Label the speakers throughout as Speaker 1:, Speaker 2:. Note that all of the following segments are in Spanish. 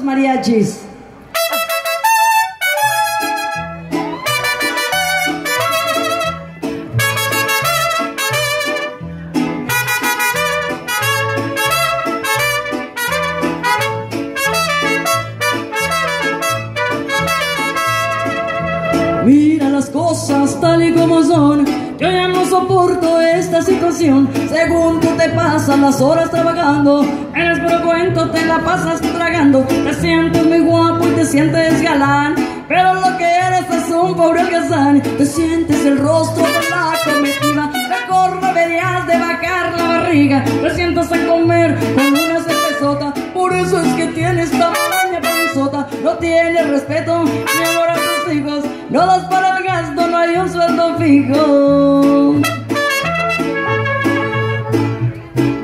Speaker 1: mariachis. Mira las cosas tal y como son, yo ya no soporto esta situación. Según tú te pasas las horas trabajando, eres puro cuento, te la pasas tragando. Te sientes muy guapo y te sientes galán, pero lo que eres es un pobre holgazán. Te sientes el rostro de la comitiva, mejor deberías de bajar la barriga. Te sientas a comer con una cervezota, por eso es que tienes tamaña panzota. No tienes respeto ni amor a tus hijos, no das para el gasto, no hay un sueldo fijo.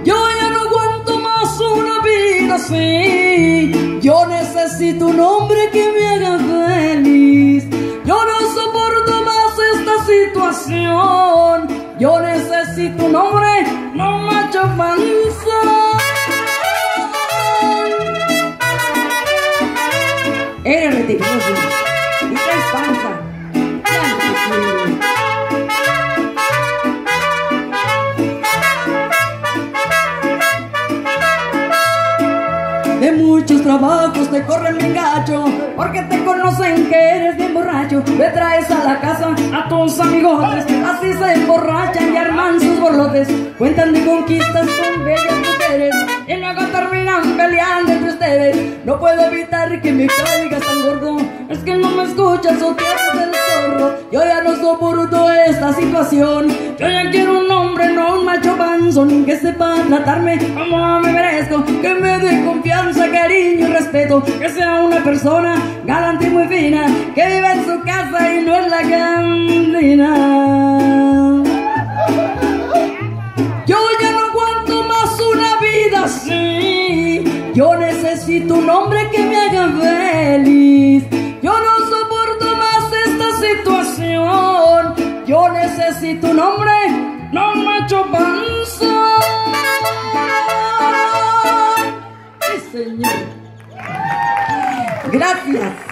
Speaker 1: Yo ya no aguanto más una vida así. Yo necesito un hombre que me haga feliz. Yo no soporto más esta situación. Yo necesito un hombre, no macho panzón. Eres reticulazo y traes panza. De muchos trabajos te corren mi gacho, porque te conocen que eres bien borracho. Me traes a la casa a tus amigotes, así se emborrachan y arman sus borlotes. Cuentan de conquistas con bellas mujeres y luego terminan peleando entre ustedes. No puedo evitar que me caigas tan gordo, es que no me escuchas o te haces el zorro. Yo ya no soporto esta situación. Yo ya quiero un hombre, no un macho panzón, que sepa tratarme como me merezco, que me dé confianza, cariño y respeto, que sea una persona galante y muy fina, que vive en su casa y no en la cantina. Yo ya no aguanto más una vida así. Yo necesito un hombre que me haga feliz. Yo no soporto más esta situación. Yo necesito un hombre, no macho panzón. Sí, señor. Gracias.